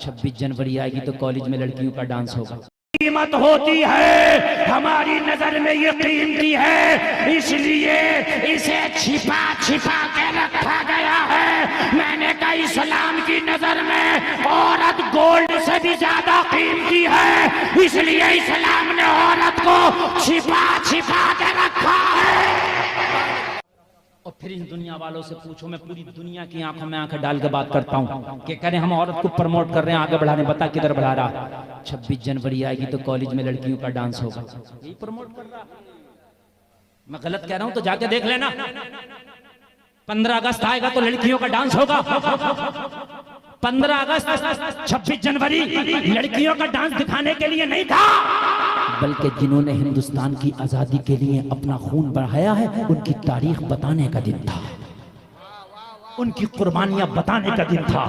26 जनवरी आएगी तो कॉलेज में लड़कियों का डांस होगा। कीमत होती है, हमारी नजर में ये कीमती है, इसलिए इसे छिपा छिपा के रखा गया है। मैंने कहा इस्लाम की नजर में औरत गोल्ड से भी ज्यादा कीमती है, इसलिए इस्लाम ने औरत को छिपा छिपा के रखा है। और फिर इन दुनिया वालों से पूछो, मैं पूरी दुनिया की आंखों में आंखें डाल के बात करता हूँ कि कह रहे हम औरत को प्रमोट कर रहे हैं, आगे बढ़ा रहे हैं, बता किधर बढ़ा रहा। 26 जनवरी आएगी तो कॉलेज में लड़कियों का डांस होगा, यही प्रमोट कर रहा। मैं गलत कह रहा हूं तो जाके देख लेना। 15 अगस्त आएगा तो लड़कियों का डांस होगा। 15 अगस्त 26 जनवरी लड़कियों का डांस दिखाने के लिए नहीं था, बल्कि जिन्होंने हिंदुस्तान की आज़ादी के लिए अपना खून बहाया है उनकी तारीख बताने का दिन था, उनकी कुर्बानियां बताने का दिन था।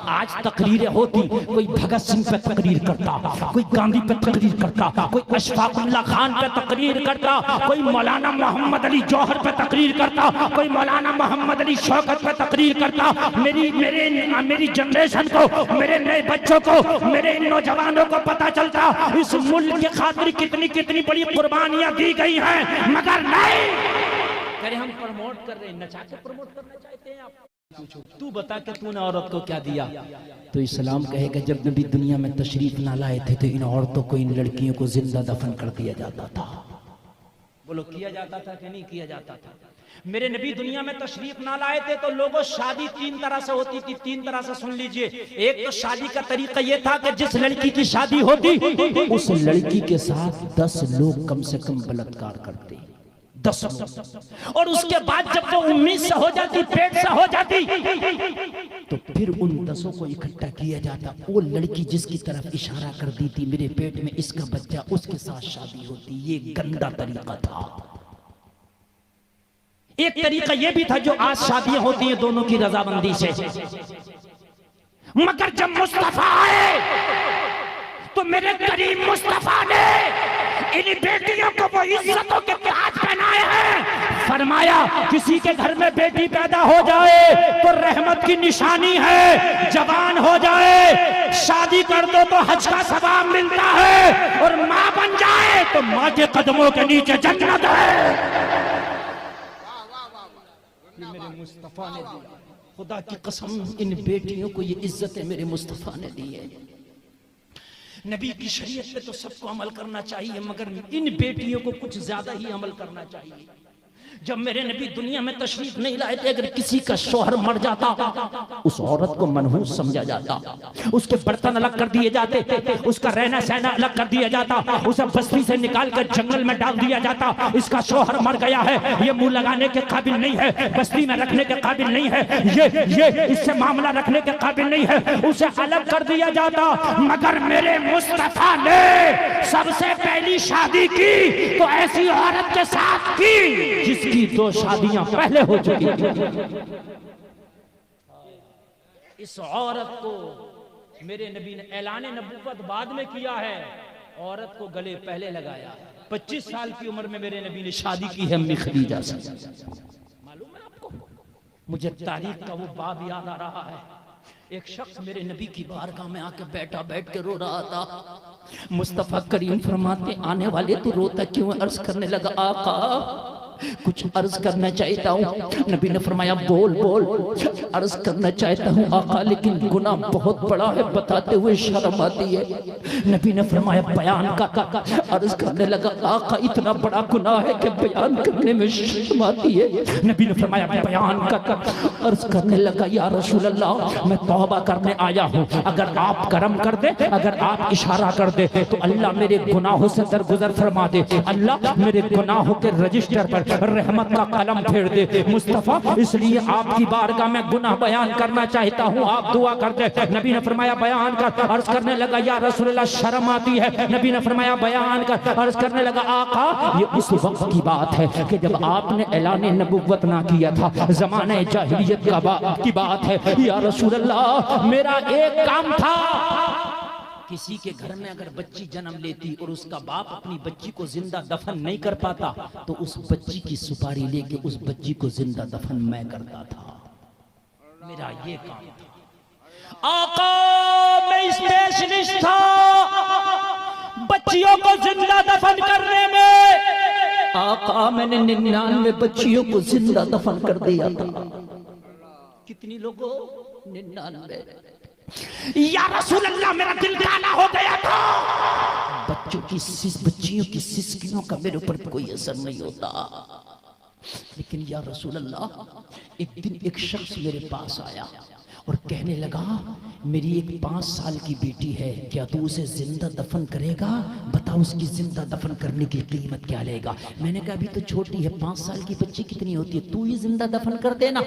आज तकरीरें होती, कोई भगत सिंह पे तकरीर करता, कोई गांधी पे तकरीर करता, कोई अशफाकुल्लाह खान पे तकरीर करता, कोई मौलाना मोहम्मद अली जौहर पे तकरीर करता, कोई मौलाना मोहम्मद अली शौकत पे तकरीर करता। मेरी जनरेशन को, मेरे नए बच्चों को, मेरे इन नौजवानों को पता चलता इस मुल्क के खातिर कितनी कितनी बड़ी कुर्बानियां दी गई हैं, मगर नहीं। कह रहे हम प्रमोट कर रहे हैं, नचा के प्रमोट करना चाहते हैं आप। तू बता के तूने औरत को क्या दिया? तो इस्लाम कहेगा जब नबी दुनिया में तशरीफ ना लाए थे तो इन औरतों को, इन लड़कियों को जिंदा दफन कर दिया जाता था। बोलो किया जाता था कि नहीं किया जाता था? मेरे नबी दुनिया में तशरीफ ना लाए थे तो लोगों शादी 3 तरह से होती थी। 3 तरह से सुन लीजिए। एक तो शादी का तरीका यह था कि जिस लड़की की शादी होती उस लड़की के साथ 10 लोग कम से कम बलात्कार करते, 10 लोग। और उसके बाद जब वो उम्मीद से हो जाती, पेट से हो जाती, तो फिर उन 10 को इकट्ठा किया जाता। वो लड़की जिसकी तरफ इशारा कर दी थी मेरे पेट में इसका बच्चा, उसके साथ शादी होती। ये गंदा तरीका था। एक तरीका यह भी था जो आज शादियां होती हैं दोनों की रजामंदी से, मगर जब मुस्तफा आए तो मेरे करीम मुस्तफा ने इन बेटियों को वो इज्जतों के ताज पहनाए हैं। फरमाया किसी के घर में बेटी पैदा हो जाए तो रहमत की निशानी है, जवान हो जाए शादी कर दो तो हज का सवाब मिलता है, और मां बन जाए तो मां के कदमों के नीचे जन्नत है। मेरे मुस्तफा ने दिया, खुदा की कसम इन बेटियों को ये इज्जतें मेरे मुस्तफा ने दी है। नबी की शरीयत पे तो सबको अमल करना चाहिए, मगर इन बेटियों को कुछ ज्यादा ही अमल करना चाहिए। जब मेरे नबी दुनिया में तशरीफ नहीं लाए थे, अगर किसी का शौहर मर जाता उस औरत को मनहूस समझा जाता, उसके बर्तन अलग कर दिए जाते, उसका रहना सहना अलग कर दिया जाता, उसे बस्ती से निकाल कर जंगल में डाल दिया जाता। इसका शौहर मर गया है, ये मुंह लगाने के काबिल नहीं है, बस्ती में रखने के काबिल नहीं है, ये इससे मामला रखने के काबिल नहीं है, उसे अलग कर दिया जाता। मगर मेरे मुस्तफा ने सबसे पहली शादी की तो ऐसी औरत के साथ की जिसकी 2 शादियां पहले हो चुकी थी। इस औरत को मेरे नबी ने ऐलाने नबूवत बाद में किया है, औरत को गले पहले लगाया। 25 साल की उम्र में मेरे नबी ने शादी की है अम्मी खदीजा से। मालूम है आपको? मुझे तारीख का वो बाब याद आ रहा है। एक शख्स मेरे नबी की बारगाह में आके बैठ के रो रहा था। मुस्तफा करीम फरमाते आने वाले तू रोता क्यों? अर्ज करने लगा आका कुछ अर्ज करना चाहता हूँ। नबी ने फरमाया बोल बोल। अर्ज करना चाहता हूँ आका लेकिन गुनाह बहुत बड़ा है, बताते हुए शर्म आती है। नबी ने फरमाया बयान का। अर्ज करने लगा आका इतना बड़ा गुनाह है कि बयान करने में शर्म आती है। नबी ने फरमाया बयान का। अर्ज करने लगा या रसूल अल्लाह मैं तौबा करने आया हूँ, अगर आप करम कर दे, अगर आप इशारा कर दे तो अल्लाह मेरे गुनाहों से दरगुजर फरमा दे, अल्लाह मेरे गुनाहों के रजिस्टर पर रहमत का कलम फेर दे। मुस्तफा इसलिए आपकी बारगाह में गुनाह बयान करना चाहता हूँ, आप दुआ कर दे। नबी ने फरमाया बयान कर। अर्ज करने लगा या रसूलल्लाह शर्म आती है। नबी ने फरमाया बयान कर। अर्ज करने लगा आका ये उस वक्त की बात है कि जब आपने ऐलान नबुव्वत ना किया था, जमाने जाहिलियत की बात है। या रसूलल्लाह मेरा एक काम था, किसी के घर में अगर बच्ची जन्म लेती और उसका बाप अपनी बच्ची को जिंदा दफन नहीं कर पाता तो उस बच्ची की सुपारी लेके उस बच्ची को जिंदा दफन मैं करता था। मेरा ये काम था। आका मैं इस बच्चियों को जिंदा दफन करने में। आका मैंने 99 बच्चियों को जिंदा दफन कर दिया था। कितनी लोगों? 99। या रसूल अल्लाह मेरा दिल काला हो गया था। बच्चियों की सिसकियों का मेरे ऊपर कोई असर नहीं होता, लेकिन या रसूल अल्लाह एक दिन एक शख्स मेरे पास आया और कहने लगा मेरी एक 5 साल की बेटी है, क्या तू उसे जिंदा दफन करेगा? बता उसकी जिंदा दफन करने की कीमत क्या लेगा? मैंने कहा अभी तो छोटी है, 5 साल की बच्ची कितनी होती है, तू ही जिंदा दफन कर देना।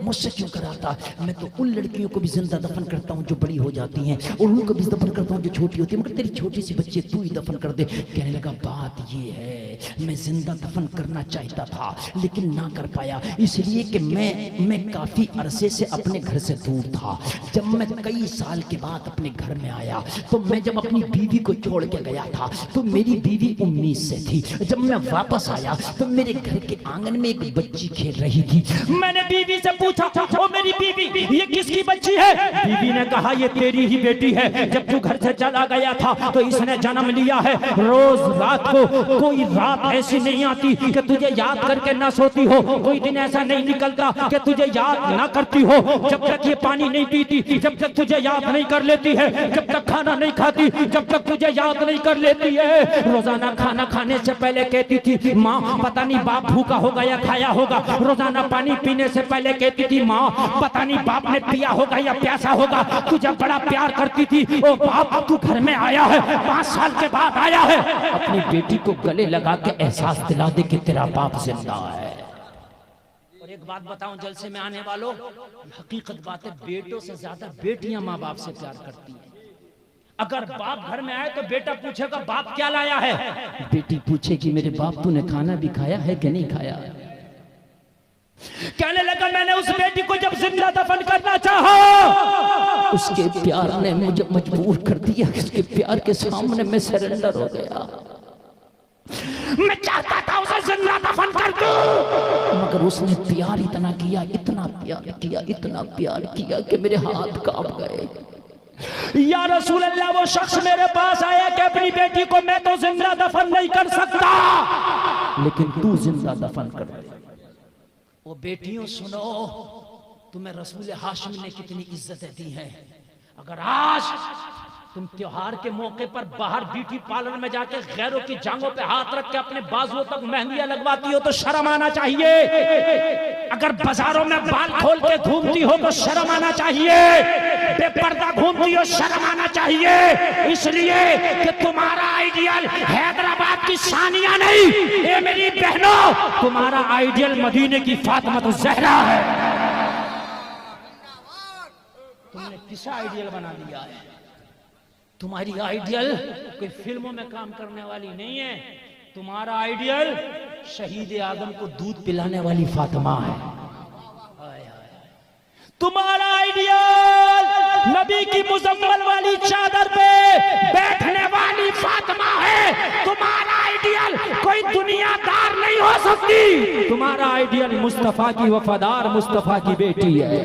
मुझसे क्यों कराता? मैं तो उन लड़कियों को भी जिंदा दफन करता हूँ जो बड़ी हो जाती हैं, और उनको भी दफन करता हूँ जो छोटी होती है, मगर तेरी छोटी सी बच्ची तू ही दफन कर दे। कहने लगा बात ये है मैं जिंदा दफन करना चाहता था लेकिन ना कर पाया, इसलिए कि मैं काफी अरसे से अपने घर से दूर था। जब मैं कई साल के बाद अपने घर में आया तो मैं जब अपनी बीवी को छोड़ के गया था तो मेरी बीवी उम्मीद से थी। जब मैं वापस आया तो मेरे घर के आंगन में एक बच्ची खेल रही थी। मैंने बीवी से पूछा ओ मेरी बीवी ये किसकी बच्ची है? बीवी ने कहा ये तेरी ही बेटी है, जब तू घर से चला गया था तो इसने जन्म लिया है। रोज रात को कोई रात ऐसी नहीं आती कि तुझे याद करके ना सोती हो, कोई दिन ऐसा नहीं निकलता कि तुझे याद ना करती हो। जब तक ये पानी नहीं पीती, जब तक तुझे याद नहीं कर लेती है, जब तक खाना नहीं खाती, जब तक तुझे याद नहीं कर लेती है। रोजाना खाना खाने से पहले कहती थी माँ पता नहीं बाप भूखा होगा या खाया होगा। रोजाना पानी पीने से पहले कहती थी माँ पता नहीं बाप ने पिया होगा या प्यासा होगा। तुझे बड़ा प्यार करती थी। ओ बाप तू घर में आया है, 5 साल के बाद आया है। अपनी बेटी को गले लगा के एहसास दिला दे कि तेरा बाप जिंदा है। और एक बात बताऊं जलसे में आने वालों, हकीकत बात है, बेटों से ज्यादा बेटियां माँ बाप से प्यार करती हैं। अगर बाप घर में आए तो बेटा पूछेगा बाप क्या लाया है, बेटी पूछेगी मेरे बाप तूने खाना भी खाया है कि नहीं खाया। कहने लगा मैंने उस बेटी को जब जिंदा दफन करना चाहा, उसके प्यार ने मुझे मजबूर कर दिया, उसके प्यार के सामने मैं सरेंडर हो गया। मैं चाहता था उसे जिंदा दफन कर दूं, मगर उसने प्यार इतना किया, इतना प्यार किया, इतना प्यार किया कि मेरे हाथ कांप गए। या रसूल अल्लाह वो शख्स मेरे पास आया कि अपनी बेटी को मैं तो जिंदा दफन नहीं कर सकता, लेकिन तू जिंदा दफन कर दे। वो बेटियों सुनो, तुम्हें रसूल हाशिम ने कितनी इज्जतें दी हैं। अगर आज तुम त्योहार के मौके पर बाहर ब्यूटी पार्लर में जाके गैरों की जांघों पे हाथ रख के अपने बाजुओं तक मेहंदियां लगवाती हो तो शर्म आना चाहिए। अगर बाजारों में बाल खोल के घूमती हो तो शर्म आना चाहिए। बेपर्दा घूमती हो शर्म आना चाहिए, इसलिए कि तुम्हारा आइडियल हैदराबाद की सानिया नहीं, ये मेरी बहनों तुम्हारा आइडियल मदीने की फातिमा तो ज़हरा है। तुमने किसा आइडियल बना दिया है? तुम्हारी आइडियल कोई फिल्मों में काम करने वाली नहीं है, तुम्हारा आइडियल शहीद आदम को दूध पिलाने वाली फातिमा है। तुम्हारा आइडियल नबी की मुजम्मल वाली चादर पे बैठने वाली फातिमा है। तुम्हारा आइडियल कोई दुनियादार नहीं हो सकती। तुम्हारा आइडियल मुस्तफा की वफादार मुस्तफा की बेटी है।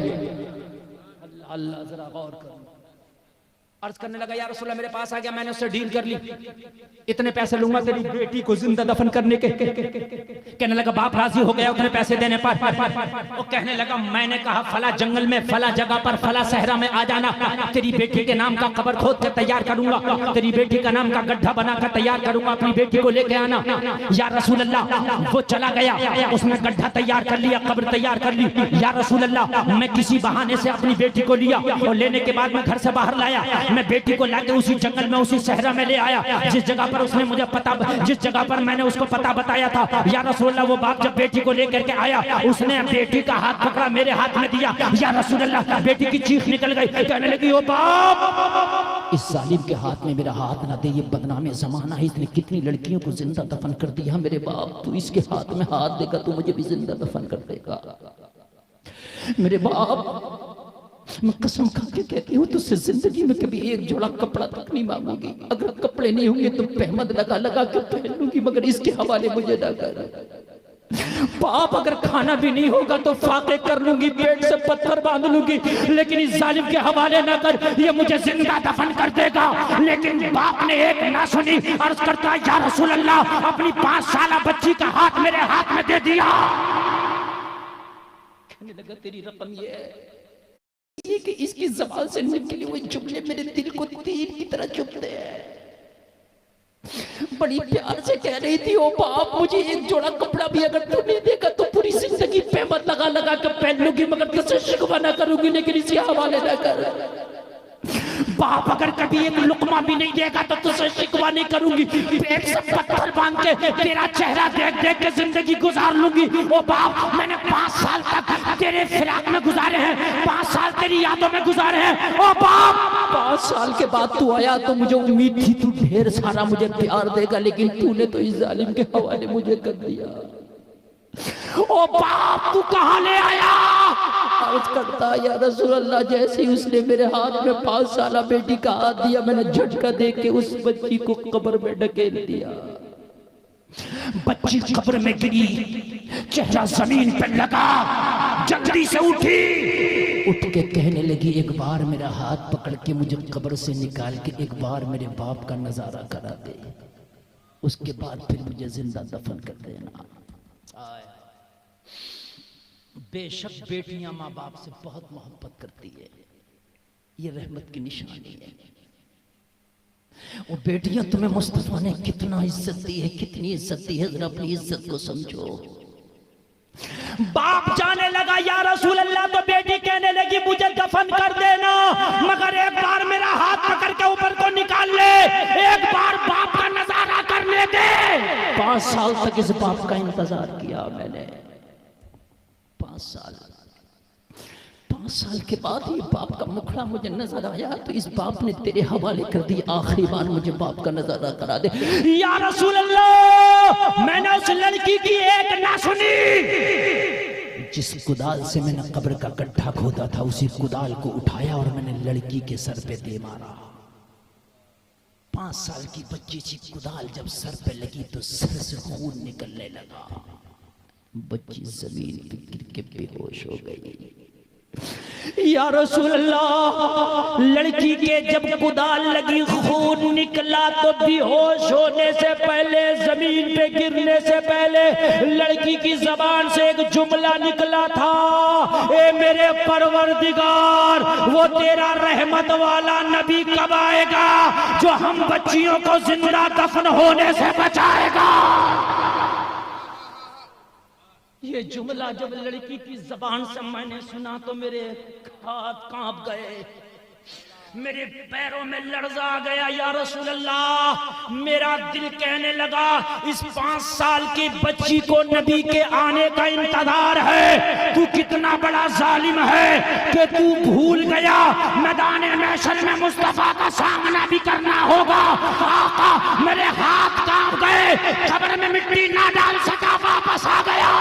अल्लाह अल्लाह जरा गौर करो। अर्ज करने लगा या रसूलल्लाह मेरे पास आ गया, मैंने उससे डील कर ली, इतने पैसे लूंगा तेरी बेटी को जिंदा दफन करने के। कहने लगा बाप राजी हो गया उतने पैसे देने पर। वो कहने लगा मैंने कहा फला जंगल में फला जगह पर फला सहरा में आ जाना, तेरी बेटी के नाम का कब्र खोद कर तैयार करूंगा, तेरी बेटी का नाम का गड्ढा बनाकर तैयार करूंगा, अपनी बेटी को लेके आना। या रसूलल्लाह वो चला गया, उसने गड्ढा तैयार कर लिया, कब्र तैयार कर ली। या रसूलल्लाह मैं किसी बहाने से अपनी बेटी को लिया और लेने के बाद मैं घर से बाहर लाया, मैं बेटी को लाके उसी जंगल में उसी सहरा में ले आया जिस जगह पर उसने मुझे पता, जिस जगह पर मैंने उसको पता बताया था। या रसूलल्लाह वो बाप जब बेटी को लेकर के आया, उसने बेटी का हाथ पकड़ा, मेरे हाथ में दिया। या रसूलल्लाह बेटी की चीख निकल गई, कहने लगी ओ बाप इस जालिम के हाथ में मेरा हाथ ना दे, ये बदनामी जमाना है, इसने कितनी लड़कियों को जिंदा दफन कर दिया। मेरे बाप तू इसके हाथ में हाथ देगा तो मुझे भी जिंदा दफन कर देगा। मेरे बाप मैं कसम खा के कहती हूँ तुझसे जिंदगी में कभी एक जोड़ा कपड़ा तक नहीं मांगूंगी। अगर कपड़े नहीं होंगे तो पहमद लगा लगा के पहन लूंगी, मगर इसके हवाले मुझे ना कर। बाप अगर खाना भी नहीं होगा तो फाके कर लूंगी, पेट से पत्थर बांध लूंगी, लेकिन इस जालिम के हवाले ना कर, ये मुझे जिंदा दफन कर देगा। लेकिन बाप ने एक ना सुनी, अर्ज करता या रसूल अल्लाह, अपनी 5 साल बच्ची का हाथ मेरे हाथ में दे दिया। कहने लगा तेरी रकम ये है कि इसकी ज़बान से निकले हुए जुमले मेरे दिल को तीर की तरह चुभते हैं। बड़ी प्यार से कह रही थी, ओ बाप मुझे एक जोड़ा कपड़ा भी अगर तू नहीं देगा तो पूरी जिंदगी पेमत लगा लगा कर पहन लूंगी, मगर तुझसे शिकवा ना करूंगी, लेकिन इसी हवाले ना कर। बाप अगर कभी एक लुकमा भी नहीं देगा तो तुझसे शिकवा नहीं करूंगी, पेट से पत्थर बांध के तेरा चेहरा देख देख के जिंदगी गुजार लूंगी। ओ बाप मैंने 5 साल तक तेरे फिराक में गुजारे हैं, 5 साल तेरी यादों में गुजारे हैं। ओ बाप 5 साल के बाद तू आया तो मुझे उम्मीद थी तू ढेर सारा मुझे प्यार देगा, लेकिन तूने तो इस जालिम के हवाले मुझे कर दिया। ओ बाप तू कहां ले आया? अर्ज करता या रसूल अल्लाह, जैसे ही उसने मेरे हाथ में 5 साल बेटी का हाथ दिया, मैंने झटका दे के उस बच्ची को कब्र में ढकेल दिया। बच्ची कब्र में गिरी, चेहरा जमीन पर लगा, जल्दी से उठी, उठ के कहने लगी एक बार मेरा हाथ पकड़ के मुझे कब्र से निकाल के एक बार मेरे बाप का नजारा करा दे, उसके बाद फिर मुझे जिंदा दफन कर देना। बेशक बेटियां माँ बाप से बहुत मोहब्बत करती है, ये रहमत की निशानी है। वो बेटियां तुम्हें मुस्तफा ने कितना इज्जत दी है, कितनी इज्जत दी है, जरा अपनी इज्जत को समझो। बाप जाने लगा या रसूल अल्लाह, तो बेटी कहने लगी मुझे दफन कर देना, मगर एक बार मेरा हाथ पकड़ के ऊपर को निकाल ले, एक बार बाप का नजारा करने दे। 5 साल तक इस बाप का इंतजार किया मैंने, 5 साल। 5 साल के बाद ये बाप का मुखड़ा मुझे नजर आया, तो इस बाप ने तेरे हवाले कर दी, आखिरी बार मुझे बाप का नजारा करा दे। या रसूल अल्लाह, मैंने उस लड़की की एक ना सुनी, जिस कुदाल से मैंने कब्र का गड्ढा खोदा था उसी कुदाल को उठाया और मैंने लड़की के सर पे दे मारा। 5 साल की बच्ची सी कुदाल जब सर पे लगी तो सर से खून निकलने लगा, बच्ची जमीन पे गिर के बेहोश हो गई। या रसूल अल्लाह, लड़की के जब कुदाल लगी खून निकला तो बेहोश होने से पहले, जमीन पे गिरने से पहले लड़की की जबान से एक जुमला निकला था, ए मेरे परवरदिगार, वो तेरा रहमत वाला नबी कब आएगा जो हम बच्चियों को जिंदा दफन होने से बचाएगा। ये जुमला जब लड़की की जबान से मैंने सुना तो मेरे हाथ कांप गए, मेरे पैरों में लर्जा आ गया। या रसूल अल्लाह, मेरा दिल कहने लगा इस 5 साल की बच्ची को नबी के आने का इंतजार है, तू कितना बड़ा जालिम है कि तू भूल गया मैदान महशर में मुस्तफा का सामना भी करना होगा। आका मेरे हाथ कांप गए, कब्र में मिट्टी ना डाल सका, वापस आ गया,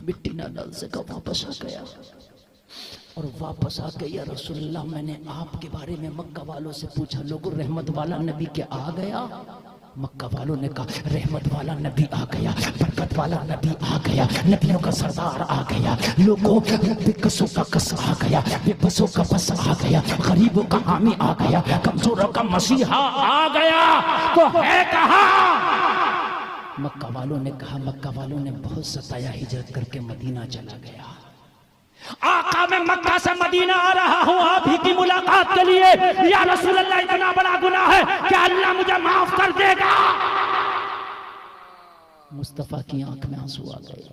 मिट्टी ना डाल सका, वापस आ गया। और वापस आ गया या रसूलुल्लाह, मैंने आपके बारे में मक्का वालों से पूछा, लोगों रहमत वाला नबी क्या आ गया? मक्का वालों ने कहा रहमत वाला नबी आ गया, बरकत वाला नबी आ गया, नबियों का सरदार आ गया, लोगों बेकसों का कस आ गया, बेबसों का बस आ गया, गरीबों का हामी आ गया, कमजोरों का मसीहा आ गया, तो है कहाँ? मक्का वालों ने कहा, मक्का वालों ने बहुत सताया, हिजरत करके मदीना चला गया। आका मैं मक्का से मदीना आ रहा हूँ आप ही की मुलाकात के लिए, या रसूल अल्लाह इतना बड़ा गुनाह है क्या अल्लाह मुझे माफ कर देगा? मुस्तफा की आंख में आंसू आ गए।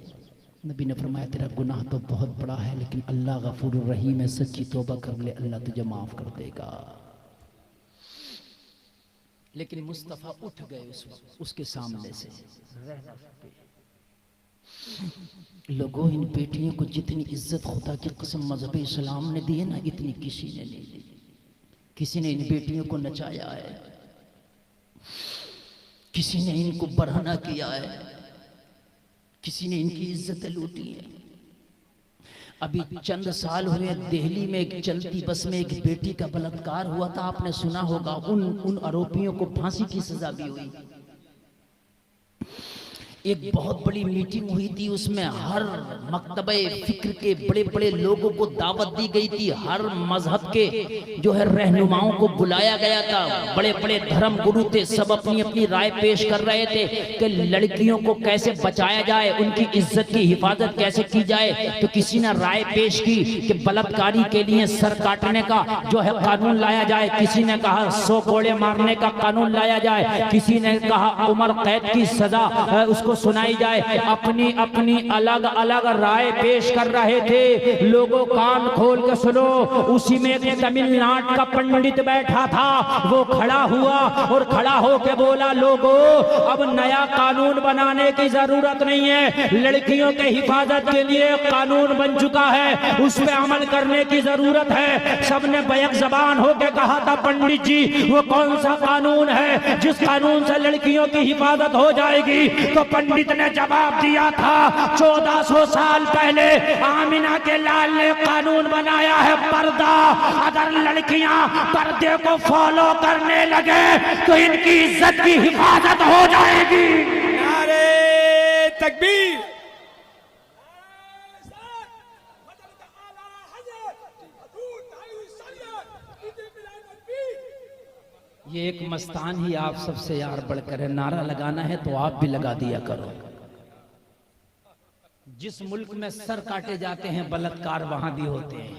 नबी ने फरमाया तेरा गुनाह तो बहुत बड़ा है, लेकिन अल्लाह गफूर रहीम है, सच्ची तौबा कर ले, अल्लाह तुझे माफ कर देगा। लेकिन मुस्तफा उठ गए उस वक्त उसके सामने से। लोगों, इन बेटियों को जितनी इज्जत खुदा की कसम मजहब इस्लाम ने दी है ना, इतनी किसी ने नहीं दी। किसी ने इन बेटियों को नचाया है, किसी ने इनको बढ़ाना किया है, किसी ने इनकी इज्जतें लूटी है। अभी चंद साल हुए दिल्ली में एक चलती बस में एक बेटी का बलात्कार हुआ था, आपने सुना होगा। उन आरोपियों को फांसी की सजा भी हुई। एक बहुत बड़ी मीटिंग हुई थी, उसमें हर मकतबे फिक्र के बड़े बड़े लोगों को दावत दी गई थी, हर मजहब के जो है रहनुमाओं को बुलाया गया था, बड़े बड़े धर्म गुरु थे, सब अपनी अपनी राय पेश कर रहे थे कि लड़कियों को कैसे बचाया जाए, उनकी इज्जत की हिफाजत कैसे की जाए। तो किसी ने राय पेश की कि बलात्कारी के लिए सर काटने का जो है कानून लाया जाए, किसी ने कहा 100 कोड़े मारने का कानून लाया जाए, किसी ने कहा उम्र कैद की सजा उसको सुनाई जाए। अपनी अपनी अलग अलग राय पेश कर रहे थे। लोगों कान खोल के सुनो, उसी में एक तमिलनाडु का पंडित बैठा था, वो खड़ा हुआ और खड़ा होके बोला, लोगों अब नया कानून बनाने की जरूरत नहीं है, लड़कियों के हिफाजत के लिए कानून बन चुका है, उस पर अमल करने की जरूरत है। सबने बैक जबान होके कहा था, पंडित जी वो कौन सा कानून है जिस कानून से लड़कियों की हिफाजत हो जाएगी? तो पंडित ने जवाब दिया था, 1400 साल पहले आमिना के लाल ने कानून बनाया है पर्दा। अगर लड़कियां पर्दे को फॉलो करने लगे तो इनकी इज्जत की हिफाजत हो जाएगी। नारे तकबीर। ये एक मस्तान ही आप सबसे यार बढ़कर है, नारा लगाना है तो आप भी लगा दिया करो। जिस मुल्क में सर काटे जाते हैं बलात्कार वहां भी होते हैं,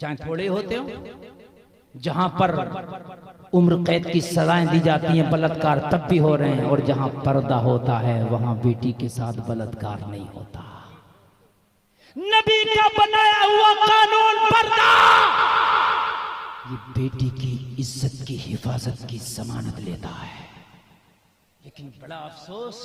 चाहे थोड़े होते हो। जहां पर उम्र कैद की सजाएं दी जाती हैं बलात्कार तब भी हो रहे हैं, और जहां पर्दा होता है वहां बेटी के साथ बलात्कार नहीं होता। नबी का बनाया हुआ कानून पर्दा ये बेटी की इज्जत की हिफाजत की जमानत लेता है। लेकिन बड़ा अफसोस